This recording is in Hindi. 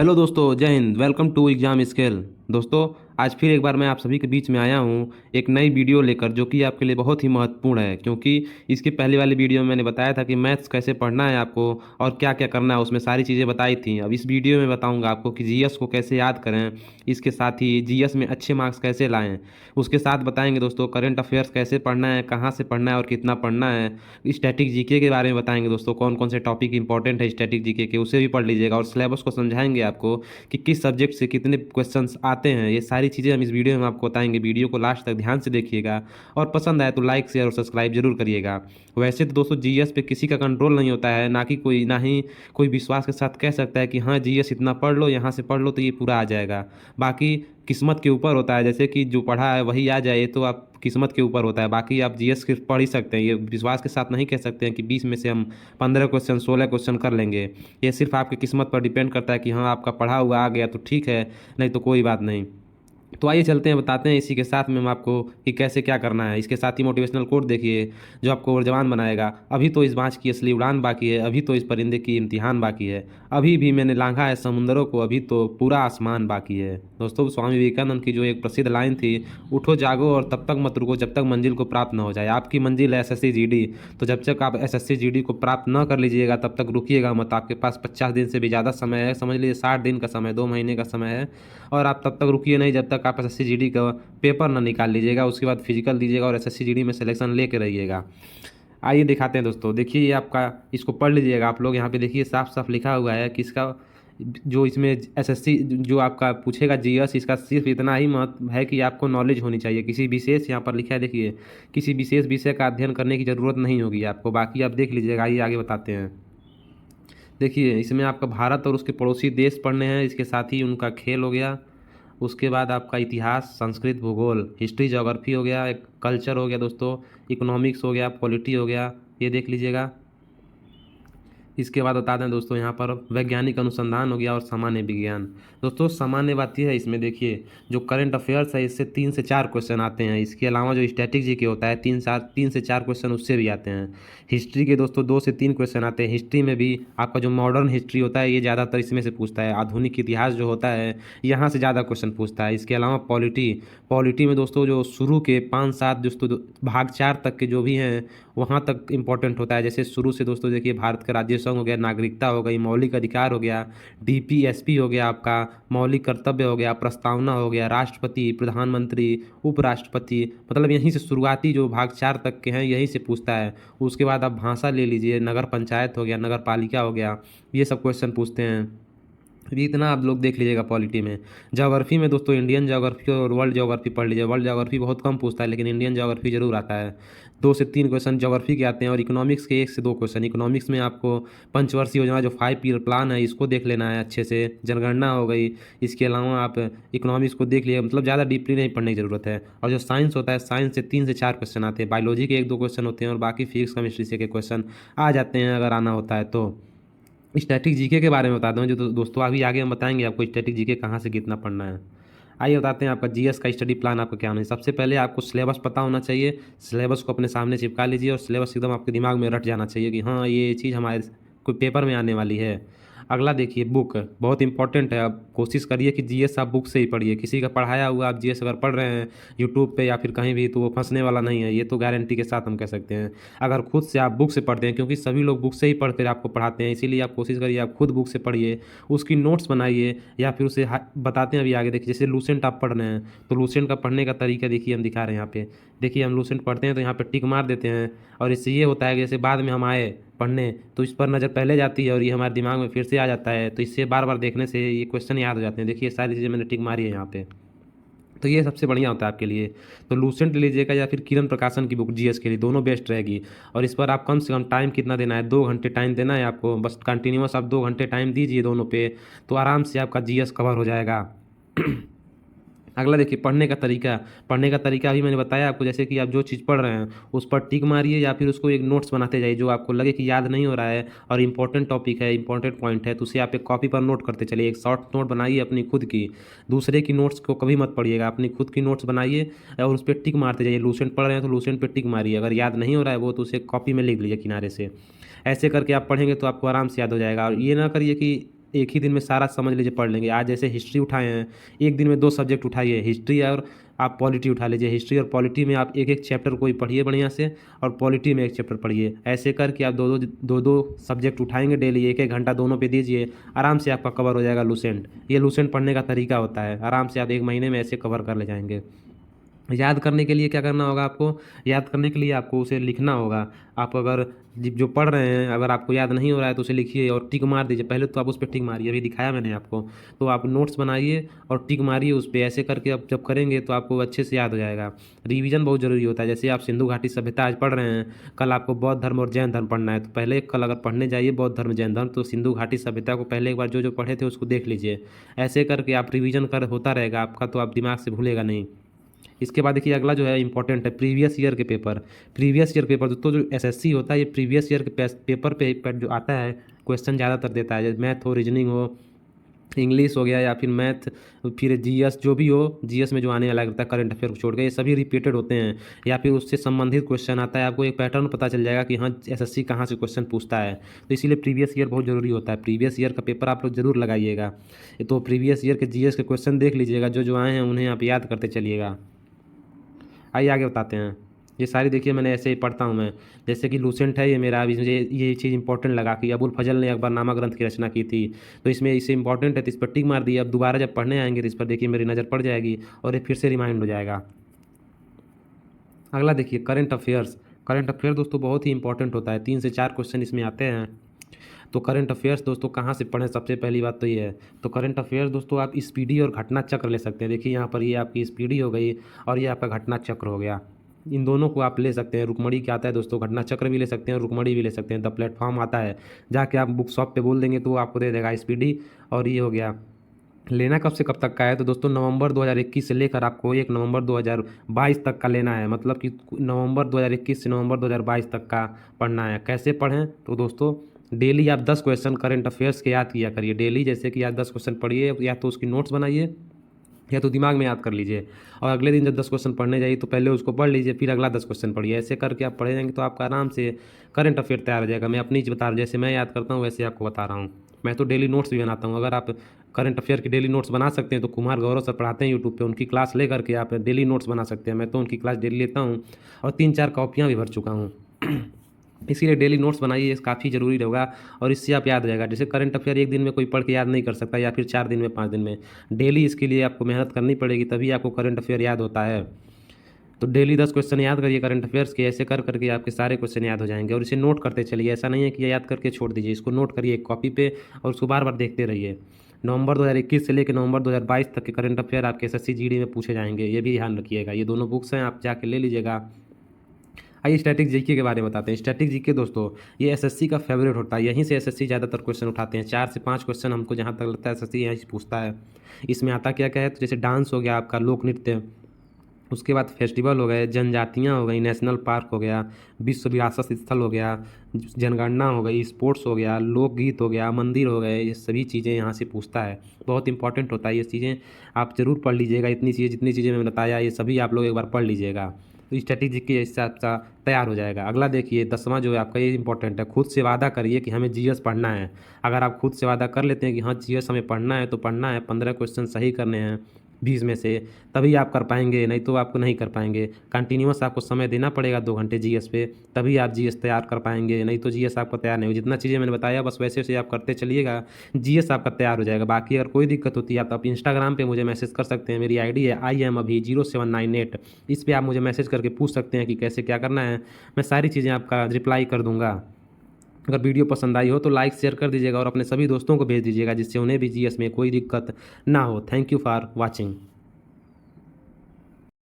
हेलो दोस्तों, जय हिंद। Welcome to exam scale. दोस्तों, आज फिर एक बार मैं आप सभी के बीच में आया हूं एक नई वीडियो लेकर, जो कि आपके लिए बहुत ही महत्वपूर्ण है। क्योंकि इसके पहले वाली वीडियो में मैंने बताया था कि मैथ्स कैसे पढ़ना है आपको और क्या क्या करना है, उसमें सारी चीज़ें बताई थी। अब इस वीडियो में बताऊंगा आपको कि जीएस को कैसे याद करें, इसके साथ ही जीएस में अच्छे मार्क्स कैसे लाएं। उसके साथ बताएंगे दोस्तों करंट अफेयर्स कैसे पढ़ना है, कहाँ से पढ़ना है और कितना पढ़ना है। स्टैटिक जीके के बारे में बताएंगे दोस्तों, कौन कौन से टॉपिक इंपॉर्टेंट है स्टैटिक जीके के, उसे भी पढ़ लीजिएगा। और सिलेबस को समझाएंगे आपको कि किस सब्जेक्ट से कितने क्वेश्चंस आते हैं। ये सारी चीज़ें हम इस वीडियो में आपको बताएंगे। वीडियो को लास्ट तक ध्यान से देखिएगा और पसंद आए तो लाइक शेयर और सब्सक्राइब जरूर करिएगा। वैसे तो दोस्तों जीएस पे किसी का कंट्रोल नहीं होता है, ना ही कोई विश्वास के साथ कह सकता है कि हाँ जीएस इतना पढ़ लो, यहाँ से पढ़ लो तो ये पूरा आ जाएगा। बाकी किस्मत के ऊपर होता है, जैसे कि जो पढ़ा है वही आ जाए, ये तो आप किस्मत के ऊपर होता है। बाकी आप जीएस सिर्फ पढ़ ही सकते हैं, ये विश्वास के साथ नहीं कह सकते हैं कि 20 में से हम 15 क्वेश्चन 16 क्वेश्चन कर लेंगे। ये सिर्फ आपकी किस्मत पर डिपेंड करता है कि हाँ आपका पढ़ा हुआ आ गया तो ठीक है, नहीं तो कोई बात नहीं। तो आइए चलते हैं, बताते हैं इसी के साथ में हम आपको कि कैसे क्या करना है। इसके साथ ही मोटिवेशनल कोट देखिए जो आपको और जवान बनाएगा। अभी तो इस बाँझ की असली उड़ान बाकी है, अभी तो इस परिंदे की इम्तिहान बाकी है, अभी भी मैंने लांघा है समुंदरों को, अभी तो पूरा आसमान बाकी है। दोस्तों, स्वामी विवेकानंद की जो एक प्रसिद्ध लाइन थी, उठो जागो और तब तक मत रुको जब तक मंजिल को प्राप्त न हो जाए। आपकी मंजिल है एसएससी जीडी, तो जब तक आप एसएससी जीडी को प्राप्त न कर लीजिएगा तब तक रुकिएगा मत। आपके पास 50 दिन से भी ज़्यादा समय है, समझ लीजिए 60 दिन का समय, 2 महीने का समय है। और आप तब तक रुकिए नहीं जब तक आप एसएससी जीडी का पेपर ना निकाल लीजिएगा। उसके बाद फिजिकल दीजिएगा और एसएससी जीडी में सिलेक्शन लेके रहिएगा। आइए दिखाते हैं दोस्तों, देखिए ये आपका, इसको पढ़ लीजिएगा आप लोग। यहाँ पे देखिए साफ साफ लिखा हुआ है कि इसका जो इसमें एसएससी जो आपका पूछेगा जीएस, इसका सिर्फ इतना ही महत्व है कि आपको नॉलेज होनी चाहिए। किसी विशेष, यहाँ पर लिखा है देखिए, किसी विशेष विषय का अध्ययन करने की ज़रूरत नहीं होगी आपको। बाकी आप देख लीजिएगा। आइए आगे बताते हैं। देखिए इसमें आपका भारत और उसके पड़ोसी देश पढ़ने हैं, इसके साथ ही उनका खेल हो गया। उसके बाद आपका इतिहास, संस्कृत, भूगोल, हिस्ट्री, ज्योग्राफी हो गया, एक कल्चर हो गया दोस्तों, इकोनॉमिक्स हो गया, पॉलिटी हो गया, ये देख लीजिएगा। इसके बाद बता दें दोस्तों, यहाँ पर वैज्ञानिक अनुसंधान हो गया और सामान्य विज्ञान। दोस्तों सामान्य बात यह है, इसमें देखिए जो करंट अफेयर्स है इससे 3 से 4 क्वेश्चन आते हैं। इसके अलावा जो स्टैटिक जीके होता है 3 से 4 क्वेश्चन उससे भी आते हैं। हिस्ट्री के दोस्तों 2 से 3 क्वेश्चन आते हैं। हिस्ट्री में भी आपका जो मॉडर्न हिस्ट्री होता है ये ज़्यादातर इसमें से पूछता है। आधुनिक इतिहास जो होता है यहाँ से ज़्यादा क्वेश्चन पूछता है। इसके अलावा पॉलिटी में दोस्तों जो शुरू के 5-7 दोस्तों भाग 4 तक के जो भी हैं वहाँ तक इम्पोर्टेंट होता है। जैसे शुरू से दोस्तों देखिए, भारत का राज्य संघ हो गया, नागरिकता हो गई, मौलिक अधिकार हो गया, डीपीएसपी हो गया, आपका मौलिक कर्तव्य हो गया, प्रस्तावना हो गया, राष्ट्रपति, प्रधानमंत्री, उपराष्ट्रपति, मतलब यहीं से शुरुआती जो भाग 4 तक के हैं यहीं से पूछता है। उसके बाद आप भाषा ले लीजिए, नगर पंचायत हो गया, नगर पालिका हो गया, ये सब क्वेश्चन पूछते हैं। अभी इतना आप लोग देख लीजिएगा पॉलिटी में। ज्योग्राफी में दोस्तों इंडियन ज्योग्राफी और वर्ल्ड ज्योग्राफी पढ़ लीजिए। वर्ल्ड ज्योग्राफी बहुत कम पूछता है लेकिन इंडियन ज्योग्राफी जरूर आता है। 2 से 3 क्वेश्चन ज्योग्राफी के आते हैं और इकोनॉमिक्स के 1 से 2 क्वेश्चन। इकोनॉमिक्स में आपको पंचवर्षीय योजना जो 5 ईयर प्लान है इसको देख लेना है अच्छे से। जनगणना हो गई। इसके अलावा आप इकोनॉमिक्स को देख लिए, मतलब ज़्यादा डीपली नहीं पढ़ने की ज़रूरत है। और जो साइंस होता है, साइंस से 3 से 4 क्वेश्चन आते हैं। बायोलॉजी के 1-2 क्वेश्चन होते हैं और बाकी फिजिक्स केमिस्ट्री से के क्वेश्चन आ जाते हैं अगर आना होता है तो। स्टैटिक जीके के बारे में बताता हूँ जो दोस्तों अभी आगे हम बताएंगे आपको स्टैटिक जीके कहाँ से कितना पढ़ना है। आइए बताते हैं आपका जीएस का स्टडी प्लान आपका क्या होना है। सबसे पहले आपको सिलेबस पता होना चाहिए। सिलेबस को अपने सामने चिपका लीजिए और सिलेबस एकदम आपके दिमाग में रट जाना चाहिए कि हाँ ये चीज़ हमारे कोई पेपर में आने वाली है। अगला देखिए, बुक बहुत इंपॉर्टेंट है। आप कोशिश करिए कि जीएस आप बुक से ही पढ़िए। किसी का पढ़ाया हुआ आप जीएस अगर पढ़ रहे हैं यूट्यूब पे या फिर कहीं भी तो वो फंसने वाला नहीं है, ये तो गारंटी के साथ हम कह सकते हैं। अगर खुद से आप बुक से पढ़ते हैं, क्योंकि सभी लोग बुक से ही पढ़ कर आपको पढ़ाते हैं, इसीलिए आप कोशिश करिए आप खुद बुक से पढ़िए, उसकी नोट्स बनाइए या फिर उसे बताते हैं। अभी आगे देखिए, जैसे लूसेंट आप पढ़ रहे हैं तो लूसेंट का पढ़ने का तरीका देखिए हम दिखा रहे हैं यहाँ पे। देखिए हम लूसेंट पढ़ते हैं तो यहाँ पे टिक मार देते हैं और इससे ये होता है कि जैसे बाद में हम आए पढ़ने तो इस पर नज़र पहले जाती है और ये हमारे दिमाग में फिर से आ जाता है, तो इससे बार बार देखने से ये क्वेश्चन याद हो जाते हैं। देखिए सारी चीज़ें मैंने टिक मारी है यहाँ पे, तो ये सबसे बढ़िया होता है आपके लिए। तो लूसेंट लीजिएगा या फिर किरण प्रकाशन की बुक जीएस के लिए, दोनों बेस्ट रहेगी। और इस पर आप कम से कम टाइम कितना देना है, 2 घंटे टाइम देना है आपको। बस कंटिन्यूस आप 2 घंटे टाइम दीजिए दोनों पे, तो आराम से आपका जीएस कवर हो जाएगा। अगला देखिए, पढ़ने का तरीका अभी मैंने बताया आपको। जैसे कि आप जो चीज़ पढ़ रहे हैं उस पर टिक मारिए या फिर उसको एक नोट्स बनाते जाइए। जो आपको लगे कि याद नहीं हो रहा है और इंपॉर्टेंट टॉपिक है, इंपॉर्टेंट पॉइंट है, तो उसे आप एक कॉपी पर नोट करते चलिए। एक शॉर्ट नोट बनाइए अपनी खुद की, दूसरे की नोट्स को कभी मत पढ़िएगा, अपनी खुद की नोट्स बनाइए और उस पर टिक मारते जाइए। लूसेंट पढ़ रहे हैं तो लूसेंट पर टिक मारिए, अगर याद नहीं हो रहा है वो तो उसे कॉपी में लिख लीजिए किनारे से। ऐसे करके आप पढ़ेंगे तो आपको आराम से याद हो जाएगा। और ये ना करिए कि एक ही दिन में सारा समझ लीजिए पढ़ लेंगे। आज जैसे हिस्ट्री उठाए हैं, एक दिन में 2 सब्जेक्ट उठाइए, हिस्ट्री और आप पॉलिटी उठा लीजिए। हिस्ट्री और पॉलिटी में आप एक-एक चैप्टर कोई पढ़िए बढ़िया से, और पॉलिटी में एक चैप्टर पढ़िए। ऐसे करके आप 2-2 सब्जेक्ट उठाएँगे डेली, 1-1 घंटा दोनों पे दीजिए, आराम से आपका कवर हो जाएगा लुसेंट। ये लुसेंट पढ़ने का तरीका होता है, आराम से आप 1 महीने में ऐसे कवर कर ले जाएँगे। याद करने के लिए क्या करना होगा आपको? याद करने के लिए आपको उसे लिखना होगा। आप अगर जो पढ़ रहे हैं, अगर आपको याद नहीं हो रहा है तो उसे लिखिए और टिक मार दीजिए। पहले तो आप उस पे टिक मारिए, अभी दिखाया मैंने आपको। तो आप नोट्स बनाइए और टिक मारिए उस पे। ऐसे करके आप जब करेंगे तो आपको अच्छे से याद हो जाएगा। रिवीजन बहुत ज़रूरी होता है। जैसे आप सिंधु घाटी सभ्यता आज पढ़ रहे हैं, कल आपको बौद्ध धर्म और जैन धर्म पढ़ना है, तो पहले कल अगर पढ़ने जाइए बौद्ध धर्म, जैन धर्म, तो सिंधु घाटी सभ्यता को पहले एक बार जो पढ़े थे उसको देख लीजिए। ऐसे करके आप रिवीजन होता रहेगा आपका, तो आप दिमाग से भूलेगा नहीं। इसके बाद देखिए अगला जो है इंपॉर्टेंट है, प्रीवियस ईयर के पेपर। प्रीवियस ईयर पेपर दोस्तों, जो एसएससी होता है ये प्रीवियस ईयर के पेपर पे जो आता है क्वेश्चन ज़्यादातर देता है। जैसे मैथ हो, रीजनिंग हो, इंग्लिश हो गया, या फिर मैथ, फिर जीएस, जो भी हो, जीएस में जो आने वाला रहता है करंट अफेयर को छोड़ के, ये सभी रिपीटेड होते हैं। या फिर उससे संबंधित क्वेश्चन आता है, आपको एक पैटर्न पता चल जाएगा कि हाँ एसएससी कहाँ से क्वेश्चन पूछता है। तो इसीलिए प्रीवियस ईयर बहुत ज़रूरी होता है। प्रीवियस ईयर का पेपर आप लोग जरूर लगाइएगा। तो प्रीवियस ईयर के जीएस के क्वेश्चन देख लीजिएगा, जो आए हैं उन्हें आप याद करते चलिएगा। आइए आगे बताते हैं। ये सारी देखिए मैंने ऐसे ही पढ़ता हूँ मैं। जैसे कि लूसेंट है ये मेरा, अभी मुझे ये चीज़ इंपॉर्टेंट लगा कि अबुल फजल ने अकबरनामा ग्रंथ की रचना की थी, तो इसमें इसे इंपॉर्टेंट है तो इस पर टिक मार दिए। अब दोबारा जब पढ़ने आएंगे तो इस पर देखिए मेरी नज़र पड़ जाएगी और ये फिर से रिमाइंड हो जाएगा। अगला देखिए करंट अफेयर्स। करंट अफेयर दोस्तों बहुत ही इंपॉर्टेंट होता है, 3 से 4 क्वेश्चन इसमें आते हैं। तो करंट अफेयर्स दोस्तों कहाँ से पढ़ें, सबसे पहली बात तो ये है। तो करंट अफेयर्स दोस्तों आप स्पीडी और घटना चक्र ले सकते हैं। देखिए यहाँ पर ये आपकी स्पीडी हो गई और ये आपका घटना चक्र हो गया। इन दोनों को आप ले सकते हैं। रुकमणी क्या आता है दोस्तों, घटना चक्र भी ले सकते हैं, रुकमणी भी ले सकते हैं। द प्लेटफॉर्म आता है, जाके आप बुक शॉप पे बोल देंगे तो वो आपको दे देगा स्पीडी। और ये हो गया। लेना कब से कब तक का है, तो दोस्तों नवंबर 2021 से लेकर आपको 1 नवंबर 2022 तक का लेना है। मतलब कि नवंबर 2021 से नवंबर 2022 तक का पढ़ना है। कैसे पढ़ें, तो दोस्तों डेली आप 10 क्वेश्चन करंट अफेयर्स के याद किया करिए डेली। जैसे कि आप 10 क्वेश्चन पढ़िए, या तो उसकी नोट्स बनाइए या तो दिमाग में याद कर लीजिए। और अगले दिन जब 10 क्वेश्चन पढ़ने जाइए तो पहले उसको पढ़ लीजिए, फिर अगला 10 क्वेश्चन पढ़िए। ऐसे करके आप पढ़े जाएंगे तो आपका आराम से करंट अफेयर तैयार हो जाएगा। मैं अपनी चीज़ बता रहा हूँ, जैसे मैं याद करता हूँ वैसे आपको बता रहा हूँ। मैं तो डेली नोट्स भी बनाता हूँ। अगर आप करंट अफेयर की डेली नोट्स बना सकते हैं तो कुमार गौरव सर पढ़ाते हैं यूट्यूब पे, उनकी क्लास ले करके आप डेली नोट्स बना सकते हैं। मैं तो उनकी क्लास डेली लेता हूँ और 3-4 कॉपियाँ भी भर चुका हूँ। इसीलिए डेली नोट्स बनाइए, काफ़ी ज़रूरी रहेगा और इससे आप याद रहेगा। जैसे करंट अफेयर एक दिन में कोई पढ़ के याद नहीं कर सकता, या फिर 4 दिन में, 5 दिन में। डेली इसके लिए आपको मेहनत करनी पड़ेगी, तभी आपको करंट अफेयर याद होता है। तो डेली 10 क्वेश्चन याद करिए करंट अफेयर्स के। ऐसे कर करके आपके सारे क्वेश्चन याद हो जाएंगे और इसे नोट करते चलिए। ऐसा नहीं है कि याद करके छोड़ दीजिए, इसको नोट करिए एक कॉपी पे और उसको बार बार देखते रहिए। नवंबर 2021 से लेकर नवंबर 2022 तक के करंट अफेयर आपके एसएससी जीडी में पूछे जाएंगे, ये भी ध्यान रखिएगा। ये दोनों बुक्स हैं, आप जाके ले लीजिएगा। आइए स्टैटिक जीके के बारे में बताते हैं। स्टैटिक जीके दोस्तों ये एसएससी का फेवरेट होता है, यहीं से एसएससी ज़्यादातर क्वेश्चन उठाते हैं। 4 से 5 क्वेश्चन हमको जहाँ तक लगता है एसएससी यहीं से पूछता है। इसमें आता क्या क्या है, तो जैसे डांस हो गया आपका, लोक नृत्य, उसके बाद फेस्टिवल हो गए, जनजातियाँ हो गई, नेशनल पार्क हो गया, विश्व विरासत स्थल हो गया, जनगणना हो गई, स्पोर्ट्स हो गया, लोकगीत हो गया, मंदिर हो गए, ये सभी चीज़ें यहाँ से पूछता है। बहुत इंपॉर्टेंट होता है ये चीज़ें, आप ज़रूर पढ़ लीजिएगा। इतनी चीज़ें, जितनी चीज़ें मैंने बताया ये सभी आप लोग एक बार पढ़ लीजिएगा, तो स्ट्रेटेजी के हिसाब से तैयार हो जाएगा। अगला देखिए 10वां जो है आपका, ये इंपॉर्टेंट है। खुद से वादा करिए कि हमें जीएस पढ़ना है। अगर आप खुद से वादा कर लेते हैं कि हाँ जीएस हमें पढ़ना है तो पढ़ना है, 15 क्वेश्चन सही करने हैं 20 में से, तभी आप कर पाएंगे, नहीं तो आपको नहीं कर पाएंगे। कंटिन्यूअस आपको समय देना पड़ेगा 2 घंटे जीएस पे, तभी आप जीएस तैयार कर पाएंगे, नहीं तो जीएस आपका तैयार नहीं हो। जितना चीज़ें मैंने बताया बस वैसे वैसे आप करते चलिएगा, जीएस आपका तैयार हो जाएगा। बाकी अगर कोई दिक्कत होती है आप इंस्टाग्राम पे मुझे मैसेज कर सकते हैं। मेरी आईडी है IAM-ABHI0798। इस पर आप मुझे मैसेज करके पूछ सकते हैं कि कैसे क्या करना है, मैं सारी चीज़ें आपका रिप्लाई कर दूँगा। अगर वीडियो पसंद आई हो तो लाइक शेयर कर दीजिएगा और अपने सभी दोस्तों को भेज दीजिएगा, जिससे उन्हें भी जीएस में कोई दिक्कत ना हो। Thank you for watching.